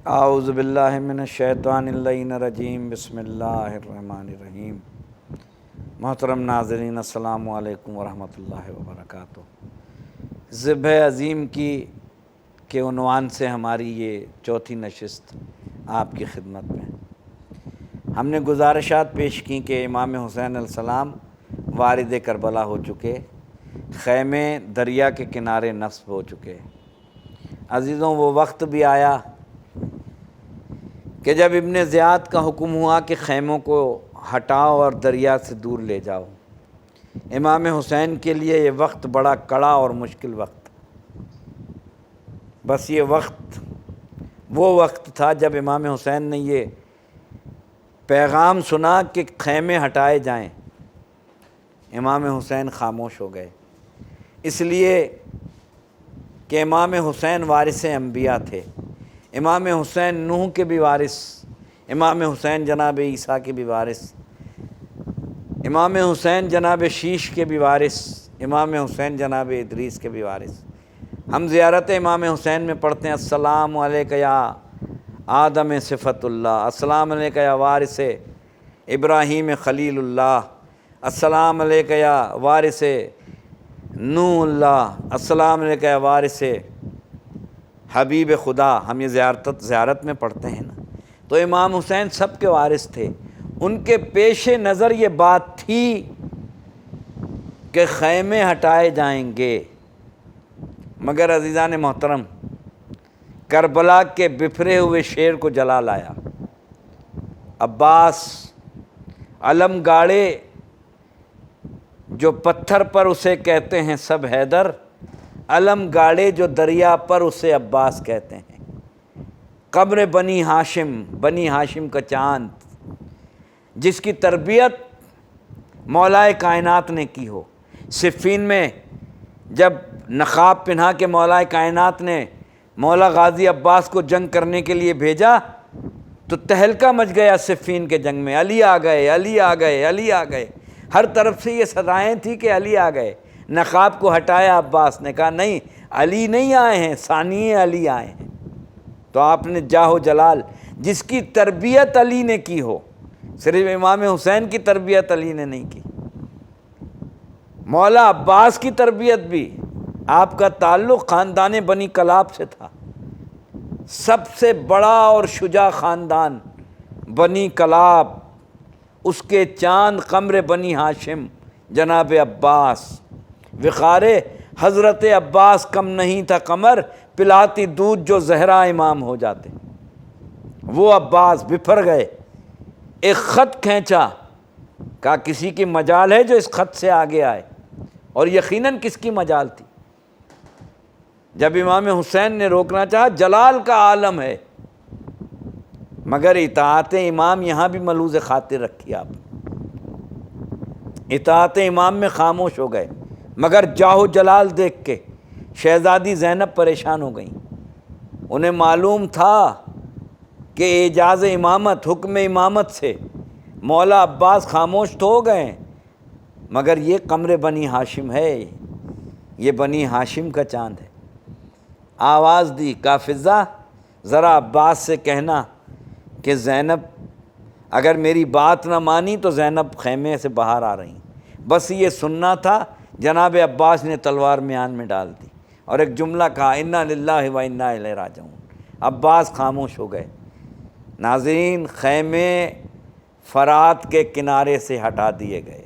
اعوذ باللہ من الشیطان اللعین الرجیم، بسم اللہ الرحمن الرحیم۔ محترم ناظرین، السلام علیکم ورحمۃ اللہ وبرکاتہ۔ ذبح عظیم کے عنوان سے ہماری یہ چوتھی نشست آپ کی خدمت میں۔ ہم نے گزارشات پیش کی کہ امام حسین علیہ السلام وارد کربلا ہو چکے، خیمے دریا کے کنارے نصب ہو چکے۔ عزیزوں، وہ وقت بھی آیا کہ جب ابن زیاد کا حکم ہوا کہ خیموں کو ہٹاؤ اور دریا سے دور لے جاؤ۔ امام حسین کے لیے یہ وقت بڑا کڑا اور مشکل وقت، بس یہ وقت وہ وقت تھا جب امام حسین نے یہ پیغام سنا کہ خیمے ہٹائے جائیں۔ امام حسین خاموش ہو گئے، اس لیے کہ امام حسین وارث انبیاء تھے۔ امام حسین نوح کے بھی وارث، امام حسین جناب عیسیٰ کے بھی وارث، امام حسین جناب شیش کے بھی وارث، امام حسین جناب ادریس کے بھی وارث۔ ہم زیارت امام حسین میں پڑھتے ہیں السلام علیکہ یا آدم صفت اللہ، السلام علیکہ یا وارث ابراہیم خلیل اللہ، السلام علیکہ یا وارث نوح اللہ، السلام علیکہ یا وارث حبیب خدا۔ ہم یہ زیارت میں پڑھتے ہیں نا، تو امام حسین سب کے وارث تھے۔ ان کے پیش نظر یہ بات تھی کہ خیمے ہٹائے جائیں گے، مگر عزیزان محترم، کربلا کے بفرے ہوئے شیر کو جلا لایا۔ عباس علم گاڑے جو پتھر پر اسے کہتے ہیں سب حیدر، علم گاڑے جو دریا پر اسے عباس کہتے ہیں۔ قبر بنی ہاشم کا چاند، جس کی تربیت مولا کائنات نے کی ہو۔ صفین میں جب نقاب پہنا کے مولا کائنات نے مولا غازی عباس کو جنگ کرنے کے لیے بھیجا تو تہلکہ مچ گیا صفین کے جنگ میں، علی آ گئے، علی آ گئے، علی آ گئے۔ ہر طرف سے یہ صدائیں تھیں کہ علی آ گئے۔ نقاب کو ہٹایا عباس نے، کہا نہیں، علی نہیں آئے ہیں، ثانی علی آئے ہیں۔ تو آپ نے جاہ و جلال، جس کی تربیت علی نے کی ہو، صرف امام حسین کی تربیت علی نے نہیں کی، مولا عباس کی تربیت بھی، آپ کا تعلق خاندان بنی کلاب سے تھا۔ سب سے بڑا اور شجاع خاندان بنی کلاب، اس کے چاند قمر بنی ہاشم جناب عباس۔ وقار حضرت عباس کم نہیں تھا قمر، پلاتی دودھ جو زہرا امام ہو جاتے۔ وہ عباس بفر گئے، ایک خط کھینچا، کہا کسی کی مجال ہے جو اس خط سے آگے آئے، اور یقیناً کس کی مجال تھی۔ جب امام حسین نے روکنا چاہا، جلال کا عالم ہے، مگر اطاعت امام یہاں بھی ملحوظ خاطر رکھی آپ، اطاعت امام میں خاموش ہو گئے۔ مگر جاہ و جلال دیکھ کے شہزادی زینب پریشان ہو گئیں۔ انہیں معلوم تھا کہ اعجاز امامت، حکم امامت سے مولا عباس خاموش تو ہو گئے، مگر یہ قمر بنی ہاشم ہے، یہ بنی ہاشم کا چاند ہے۔ آواز دی، کہا فضہ ذرا عباس سے کہنا کہ زینب اگر میری بات نہ مانی تو زینب خیمے سے باہر آ رہی۔ بس یہ سننا تھا، جناب عباس نے تلوار میان میں ڈال دی اور ایک جملہ کہا، انا للہ و انا الیہ راجعون۔ عباس خاموش ہو گئے۔ ناظرین، خیمے فرات کے کنارے سے ہٹا دیے گئے،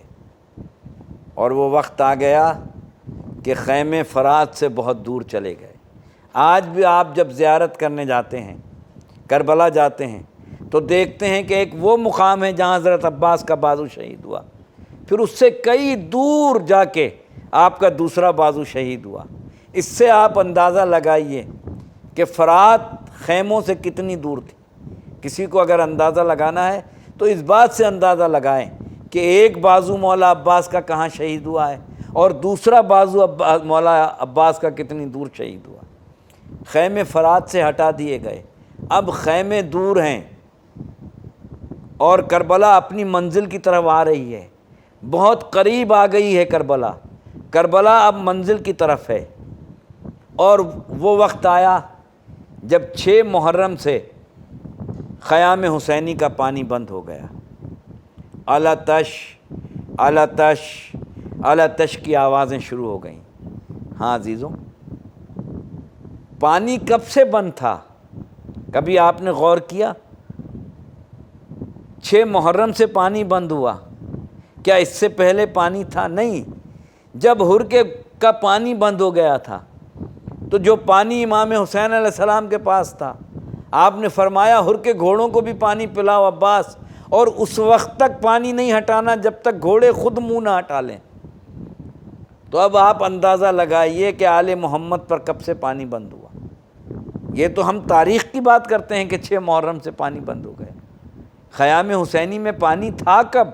اور وہ وقت آ گیا کہ خیمے فرات سے بہت دور چلے گئے۔ آج بھی آپ جب زیارت کرنے جاتے ہیں، کربلا جاتے ہیں، تو دیکھتے ہیں کہ ایک وہ مقام ہے جہاں حضرت عباس کا بازو شہید ہوا، پھر اس سے کئی دور جا کے آپ کا دوسرا بازو شہید ہوا۔ اس سے آپ اندازہ لگائیے کہ فرات خیموں سے کتنی دور تھی۔ کسی کو اگر اندازہ لگانا ہے تو اس بات سے اندازہ لگائیں کہ ایک بازو مولا عباس کا کہاں شہید ہوا ہے اور دوسرا بازو مولا عباس کا کتنی دور شہید ہوا۔ خیمے فرات سے ہٹا دیے گئے، اب خیمے دور ہیں اور کربلا اپنی منزل کی طرف آ رہی ہے، بہت قریب آ گئی ہے کربلا۔ کربلا اب منزل کی طرف ہے، اور وہ وقت آیا جب 6 محرم سے خیام حسینی کا پانی بند ہو گیا۔ الاتش الاتش الاتش کی آوازیں شروع ہو گئیں۔ ہاں عزیزوں، پانی کب سے بند تھا؟ کبھی آپ نے غور کیا؟ 6 محرم سے پانی بند ہوا، کیا اس سے پہلے پانی تھا؟ نہیں۔ جب حرقے کا پانی بند ہو گیا تھا تو جو پانی امام حسین علیہ السلام کے پاس تھا، آپ نے فرمایا حرقے گھوڑوں کو بھی پانی پلاؤ عباس، اور اس وقت تک پانی نہیں ہٹانا جب تک گھوڑے خود منہ نہ ہٹا لیں۔ تو اب آپ اندازہ لگائیے کہ آل محمد پر کب سے پانی بند ہوا۔ یہ تو ہم تاریخ کی بات کرتے ہیں کہ 6 محرم سے پانی بند ہو گئے، خیام حسینی میں پانی تھا کب؟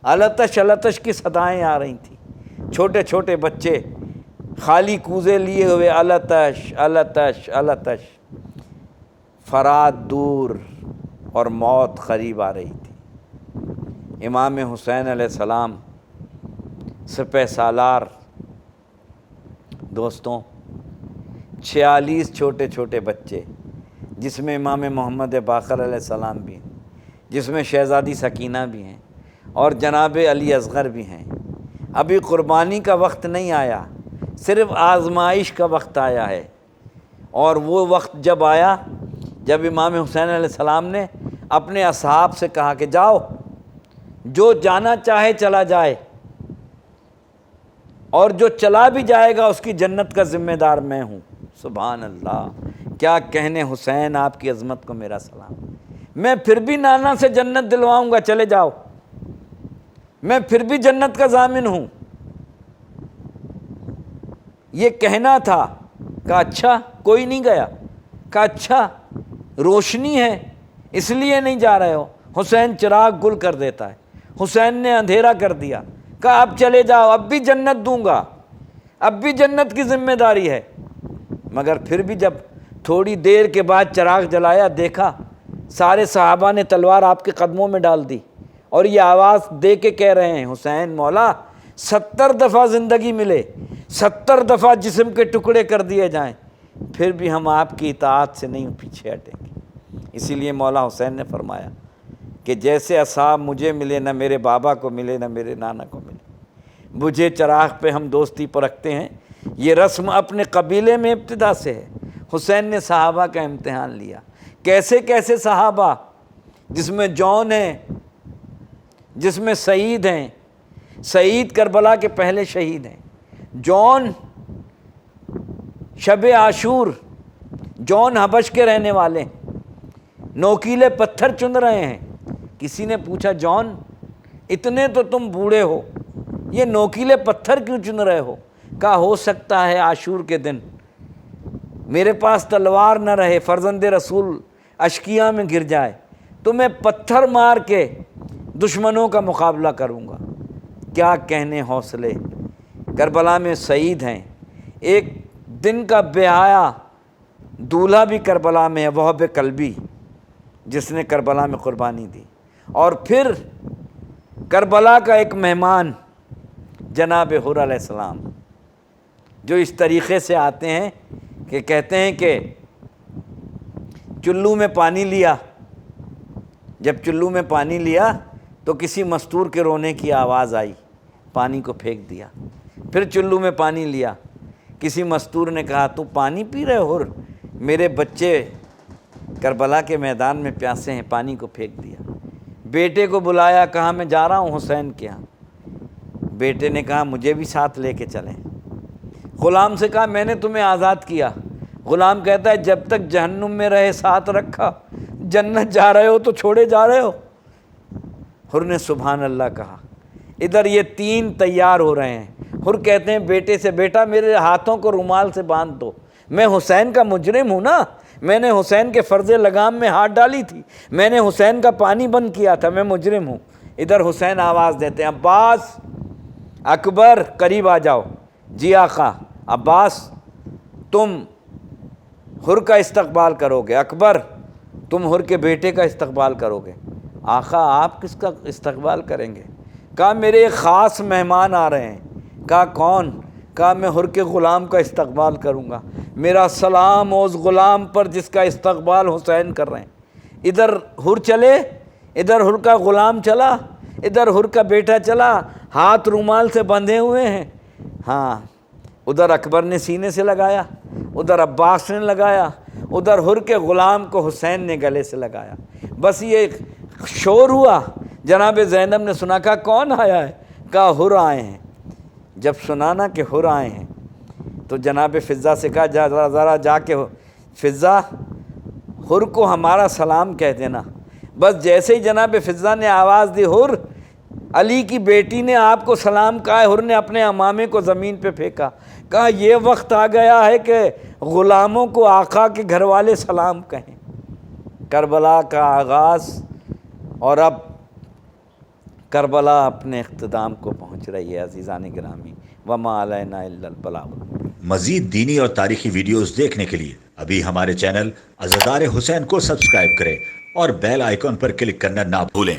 الاتش الاتش کی صدائیں آ رہی تھیں، چھوٹے چھوٹے بچے خالی کوزے لیے ہوئے الاتش الاتش الاتش، فرات دور اور موت قریب آ رہی تھی۔ امام حسین علیہ السلام سپہ سالار، دوستوں 46 چھوٹے چھوٹے بچے، جس میں امام محمد باقر علیہ السلام بھی ہیں، جس میں شہزادی سکینہ بھی ہیں، اور جناب علی اصغر بھی ہیں۔ ابھی قربانی کا وقت نہیں آیا، صرف آزمائش کا وقت آیا ہے۔ اور وہ وقت جب آیا جب امام حسین علیہ السلام نے اپنے اصحاب سے کہا کہ جاؤ، جو جانا چاہے چلا جائے، اور جو چلا بھی جائے گا اس کی جنت کا ذمہ دار میں ہوں۔ سبحان اللہ، کیا کہنے حسین، آپ کی عظمت کو میرا سلام۔ میں پھر بھی نانا سے جنت دلواؤں گا، چلے جاؤ، میں پھر بھی جنت کا ضامن ہوں۔ یہ کہنا تھا، کہا اچھا کوئی نہیں گیا، کہا اچھا روشنی ہے اس لیے نہیں جا رہے ہو؟ حسین چراغ گل کر دیتا ہے، حسین نے اندھیرا کر دیا، کہا اب چلے جاؤ، اب بھی جنت دوں گا، اب بھی جنت کی ذمہ داری ہے۔ مگر پھر بھی جب تھوڑی دیر کے بعد چراغ جلایا، دیکھا سارے صحابہ نے تلوار آپ کے قدموں میں ڈال دی، اور یہ آواز دے کے کہہ رہے ہیں حسین مولا 70 دفعہ زندگی ملے، 70 دفعہ جسم کے ٹکڑے کر دیے جائیں، پھر بھی ہم آپ کی اطاعت سے نہیں پیچھے ہٹیں گے۔ اسی لیے مولا حسین نے فرمایا کہ جیسے اصحاب مجھے ملے، نہ میرے بابا کو ملے نہ میرے نانا کو ملے، مجھے چراغ پہ ہم دوستی پر رکھتے ہیں۔ یہ رسم اپنے قبیلے میں ابتدا سے ہے۔ حسین نے صحابہ کا امتحان لیا، کیسے کیسے صحابہ، جس میں جون ہیں، جس میں سعید ہیں، سعید کربلا کے پہلے شہید ہیں، جون شب عاشور، جون حبش کے رہنے والے ہیں، نوکیلے پتھر چن رہے ہیں۔ کسی نے پوچھا جون اتنے تو تم بوڑھے ہو، یہ نوکیلے پتھر کیوں چن رہے ہو؟ کہا ہو سکتا ہے عاشور کے دن میرے پاس تلوار نہ رہے، فرزند رسول اشکیا میں گر جائے، تو میں پتھر مار کے دشمنوں کا مقابلہ کروں گا۔ کیا کہنے حوصلے، کربلا میں سعید ہیں۔ ایک دن کا بے حیا دولہا بھی کربلا میں ہے، وہب قلبی، جس نے کربلا میں قربانی دی۔ اور پھر کربلا کا ایک مہمان جناب حر علیہ السلام، جو اس طریقے سے آتے ہیں کہ کہتے ہیں کہ چلو میں پانی لیا، جب چلو میں پانی لیا تو کسی مستور کے رونے کی آواز آئی، پانی کو پھینک دیا۔ پھر چلو میں پانی لیا، کسی مستور نے کہا تو پانی پی رہے ہو؟ میرے بچے کربلا کے میدان میں پیاسے ہیں، پانی کو پھینک دیا۔ بیٹے کو بلایا، کہا میں جا رہا ہوں حسین کے ہاں۔ بیٹے نے کہا مجھے بھی ساتھ لے کے چلیں۔ غلام سے کہا میں نے تمہیں آزاد کیا۔ غلام کہتا ہے جب تک جہنم میں رہے ساتھ رکھا، جنت جا رہے ہو تو چھوڑے جا رہے ہو۔ حر نے سبحان اللہ کہا۔ ادھر یہ 3 تیار ہو رہے ہیں۔ حر کہتے ہیں بیٹے سے بیٹا میرے ہاتھوں کو رومال سے باندھ دو، میں حسین کا مجرم ہوں نا، میں نے حسین کے فرض لگام میں ہاتھ ڈالی تھی، میں نے حسین کا پانی بند کیا تھا، میں مجرم ہوں۔ ادھر حسین آواز دیتے ہیں عباس اکبر قریب آ جاؤ۔ جی آقا، عباس تم حر کا استقبال کرو گے، اکبر تم حر کے بیٹے کا استقبال کرو گے۔ آقا آپ کس کا استقبال کریں گے؟ کہا میرے ایک خاص مہمان آ رہے ہیں۔ کہا کون؟ کہا میں حر کے غلام کا استقبال کروں گا، میرا سلام اس غلام پر جس کا استقبال حسین کر رہے ہیں۔ ادھر حر چلے، ادھر حر کا غلام چلا، ادھر حر کا بیٹا چلا، ہاتھ رومال سے بندھے ہوئے ہیں. ہاں، ادھر اکبر نے سینے سے لگایا، ادھر عباس نے لگایا، ادھر حر کے غلام کو حسین نے گلے سے لگایا. بس یہ شور ہوا. جناب زینب نے سنا، کہا کون آیا ہے؟ کہا حر آئے ہیں. جب سنا نا کہ حر آئے ہیں تو جناب فضہ سے کہا ذرا جا کے فضہ حر کو ہمارا سلام کہہ دینا. بس جیسے ہی جناب فضہ نے آواز دی حر، علی کی بیٹی نے آپ کو سلام کہا ہے. حر نے اپنے امامے کو زمین پہ پھینکا، کہا یہ وقت آ گیا ہے کہ غلاموں کو آقا کے گھر والے سلام کہیں. کربلا کا آغاز، اور اب کربلا اپنے اختتام کو پہنچ رہی ہے. عزیزان گرامی، وما علینا الا البلاغ. مزید دینی اور تاریخی ویڈیوز دیکھنے کے لیے ابھی ہمارے چینل عزادار حسین کو سبسکرائب کریں اور بیل آئیکن پر کلک کرنا نہ بھولیں.